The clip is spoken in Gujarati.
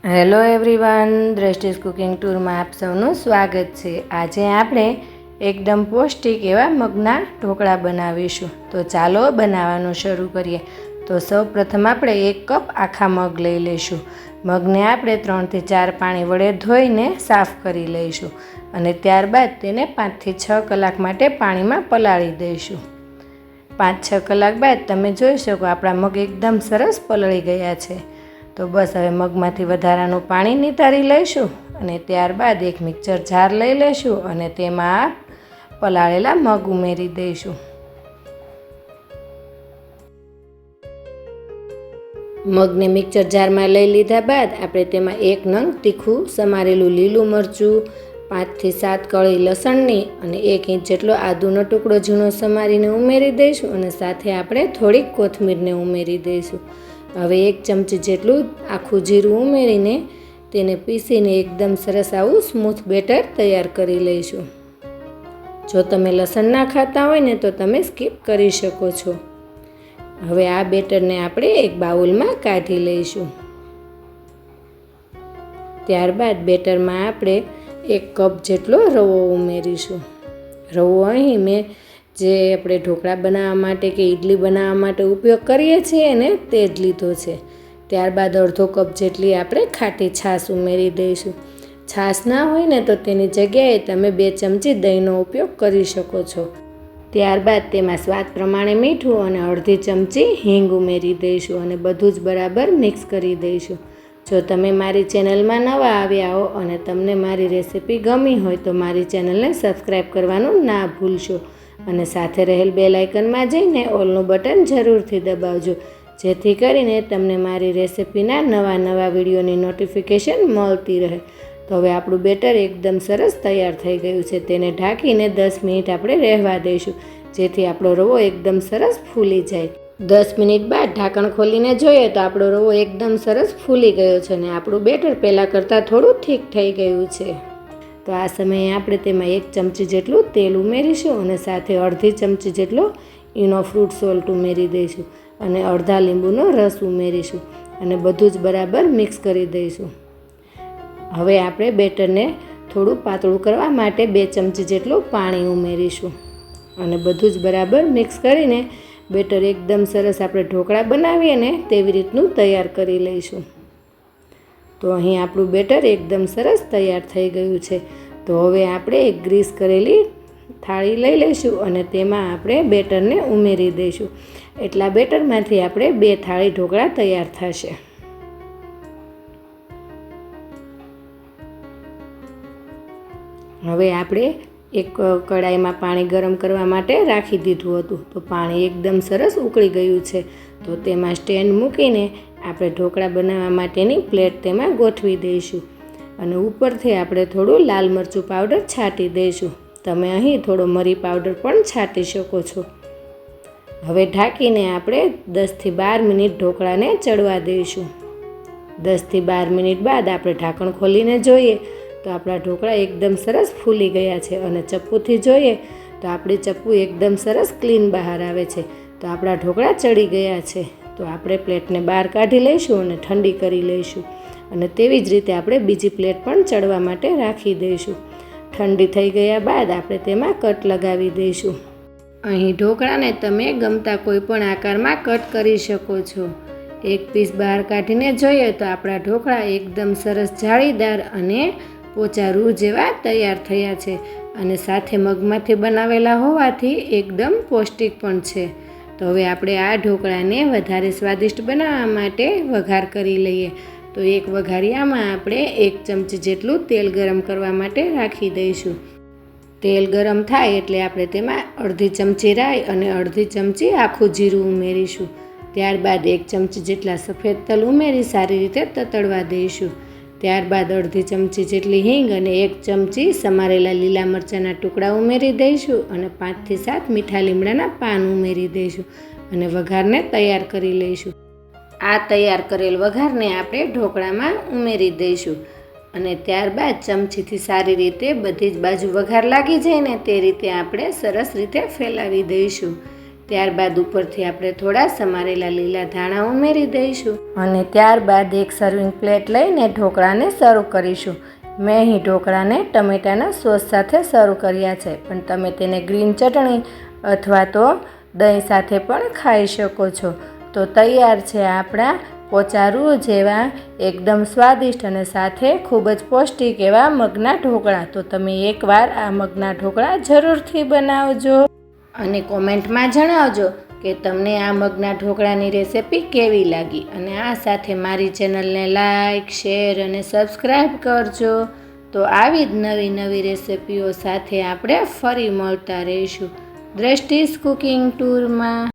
હેલો એવરીવન, દ્રષ્ટિસ કુકિંગ ટૂરમાં આપ સૌનું સ્વાગત છે। આજે આપણે એકદમ પૌષ્ટિક એવા મગના ઢોકળા બનાવીશું। તો ચાલો બનાવવાનું શરૂ કરીએ। તો સૌપ્રથમ આપણે 1 કપ આખા મગ લઈ લઈશું। મગને આપણે 3 થી 4 પાણી વડે ધોઈને સાફ કરી લઈશું અને ત્યારબાદ તેને 5 થી 6 કલાક માટે પાણીમાં પલાળી દઈશું। 5-6 કલાક બાદ તમે જોઈ શકો આપણા મગ એકદમ સરસ પલળી ગયા છે। તો બસ હવે મગમાંથી વધારાનું પાણી નિતારી લઈશું અને ત્યારબાદ એક મિક્સર જાર લઈ લઈશું અને તેમાં પલાળેલા મગ ઉમેરી દઈશું। મગને મિક્સર જારમાં લઈ લીધા બાદ આપણે તેમાં 1 નંગ તીખું સમારેલું લીલું મરચું, 5 થી 7 કળી લસણની અને 1 ઇંચ જેટલો આદુનો ટુકડો ઝીણો સમારીને ઉમેરી દઈશું અને સાથે આપણે થોડીક કોથમીરને ઉમેરી દઈશું। હવે 1 ચમચી જેટલું આખું જીરું ઉમેરીને તેને પીસીને એકદમ સરસ આવું સ્મૂથ બેટર તૈયાર કરી લઈશું। જો તમે લસણ ના ખાતા હોય ને તો તમે સ્કીપ કરી શકો છો। હવે આ બેટરને આપણે એક બાઉલમાં કાઢી લઈશું। ત્યારબાદ બેટરમાં આપણે 1 કપ જેટલો રવો ઉમેરીશું। રવો અહીં મેં જે આપણે ઢોકળા બનાવવા માટે કે ઇડલી બનાવવા માટે ઉપયોગ કરીએ છીએ ને તે જ લીધો છે। ત્યારબાદ અડધો કપ જેટલી આપણે ખાટી છાશ ઉમેરી દઈશું। છાશ ના હોય ને તો તેની જગ્યાએ તમે 2 ચમચી દહીંનો ઉપયોગ કરી શકો છો। ત્યારબાદ તેમાં સ્વાદ પ્રમાણે મીઠું અને અડધી ચમચી હિંગ ઉમેરી દઈશું અને બધું જ બરાબર મિક્સ કરી દઈશું। જો તમે મારી ચેનલમાં નવા આવ્યા હો અને તમને મારી રેસિપી ગમી હોય તો મારી ચેનલને સબસ્ક્રાઈબ કરવાનું ના ભૂલશો અને સાથે રહેલ બેલ આઇકનમાં જઈને ઓલનું બટન જરૂરથી દબાવજો, જેથી કરીને તમને મારી રેસિપીના નવા વિડીયોની નોટિફિકેશન મળતી રહે। તો હવે આપણું બેટર એકદમ સરસ તૈયાર થઈ ગયું છે। તેને ઢાંકીને 10 મિનિટ આપણે રહેવા દઈશું, જેથી આપણો રવો એકદમ સરસ ફૂલી જાય। 10 મિનિટ બાદ ઢાંકણ ખોલીને જોઈએ તો આપણો રવો એકદમ સરસ ફૂલી ગયો છે અને આપણું બેટર પહેલાં કરતાં થોડું ઠીક થઈ ગયું છે। તો આ સમયે આપણે તેમાં 1 ચમચી જેટલું તેલ ઉમેરીશું અને સાથે અડધી ચમચી જેટલો ઈનો ફ્રૂટ સોલ્ટ ઉમેરી દઈશું અને અડધા લીંબુનો રસ ઉમેરીશું અને બધું જ બરાબર મિક્સ કરી દઈશું। હવે આપણે બેટરને થોડું પાતળું કરવા માટે 2 ચમચી જેટલું પાણી ઉમેરીશું અને બધું જ બરાબર મિક્સ કરીને બેટર એકદમ સરસ આપણે ઢોકળા બનાવીએ ને તેવી રીતનું તૈયાર કરી લઈશું। તો અહીં આપણું બેટર એકદમ સરસ તૈયાર થઈ ગયું છે। તો હવે આપણે એક ગ્રીસ કરેલી થાળી લઈ લઈશું અને તેમાં આપણે બેટરને ઉમેરી દઈશું। એટલા બેટરમાંથી આપણે 2 થાળી ઢોકળા તૈયાર થશે। હવે આપણે એક કડાઈમાં પાણી ગરમ કરવા માટે રાખી દીધું હતું, તો પાણી એકદમ સરસ ઉકળી ગયું છે। તો તેમાં સ્ટેન્ડ મૂકીને આપણે ઢોકળા બનાવવા માટેની પ્લેટ તેમાં ગોઠવી દઈશું અને ઉપરથી આપણે થોડું લાલ મરચું પાવડર છાંટી દઈશું। તમે અહીં થોડો મરી પાવડર પણ છાંટી શકો છો। હવે ઢાંકીને આપણે 10 થી 12 મિનિટ ઢોકળાને ચડવા દઈશું। 10 થી 12 મિનિટ બાદ આપણે ઢાંકણ ખોલીને જોઈએ તો આપણા ઢોકળા એકદમ સરસ ફૂલી ગયા છે અને ચપ્પુથી જોઈએ તો આપણી ચપ્પુ એકદમ સરસ ક્લીન બહાર આવે છે। તો આપણા ઢોકળા ચડી ગયા છે। તો આપણે પ્લેટને બહાર કાઢી લઈશું અને ઠંડી કરી લઈશું અને તેવી જ રીતે આપણે બીજી પ્લેટ પણ ચડવા માટે રાખી દઈશું। ઠંડી થઈ ગયા બાદ આપણે તેમાં કટ લગાવી દઈશું। અહીં ઢોકળાને તમે ગમતા કોઈ પણ આકારમાં કટ કરી શકો છો। એક પીસ બહાર કાઢીને જોઈએ તો આપણા ઢોકળા એકદમ સરસ જાળીદાર અને પોચા રૂ જેવા તૈયાર થયા છે અને સાથે મગમાંથી બનાવેલા હોવાથી એકદમ પૌષ્ટિક પણ છે। તો હવે આપણે આ ઢોકળાને વધારે સ્વાદિષ્ટ બનાવવા માટે વઘાર કરી લઈએ। તો એક વઘારિયામાં આપણે 1 ચમચી જેટલું તેલ ગરમ કરવા માટે રાખી દઈશું। તેલ ગરમ થાય એટલે આપણે તેમાં અડધી ચમચી રાઈ અને અડધી ચમચી આખું જીરું ઉમેરીશું। ત્યારબાદ 1 ચમચી જેટલા સફેદ તલ ઉમેરી સારી રીતે તતડવા દઈશું। ત્યારબાદ અડધી ચમચી જેટલી હિંગ અને 1 ચમચી સમારેલા લીલા મરચાંના ટુકડા ઉમેરી દઈશું અને 5 થી 7 મીઠા લીમડાના પાન ઉમેરી દઈશું અને વઘારને તૈયાર કરી લઈશું। આ તૈયાર કરેલ વઘારને આપણે ઢોકળામાં ઉમેરી દઈશું અને ત્યારબાદ ચમચીથી સારી રીતે બધી જ બાજુ વઘાર લાગી જાય ને તે રીતે આપણે સરસ રીતે ફેલાવી દઈશું। ત્યારબાદ ઉપરથી આપણે થોડા સમારેલા લીલા ધાણા ઉમેરી દઈશું અને ત્યારબાદ એક સર્વિંગ પ્લેટ લઈને ઢોકળાને સર્વ કરીશું. મેં અહીં ઢોકળાને ટમેટાના સોસ સાથે સર્વ કર્યા છે, પણ તમે તેને ગ્રીન ચટણી અથવા તો દહીં સાથે પણ ખાઈ શકો છો. તો તૈયાર છે આપણા પોચારું જેવા એકદમ સ્વાદિષ્ટ અને સાથે ખૂબ જ પૌષ્ટિક એવા મગના ઢોકળા. તો તમે એકવાર આ મગના ઢોકળા જરૂરથી બનાવજો અને કોમેન્ટમાં જણાવજો કે તમને આ મગના ઢોકળાની રેસિપી કેવી લાગી. અને આ સાથે મારી ચેનલને લાઈક, શેર અને સબસ્ક્રાઈબ કરજો. તો આવી જ નવી નવી રેસિપીઓ સાથે આપણે ફરી મળતા રહીશું દ્રષ્ટિસ કુકિંગ ટૂરમાં.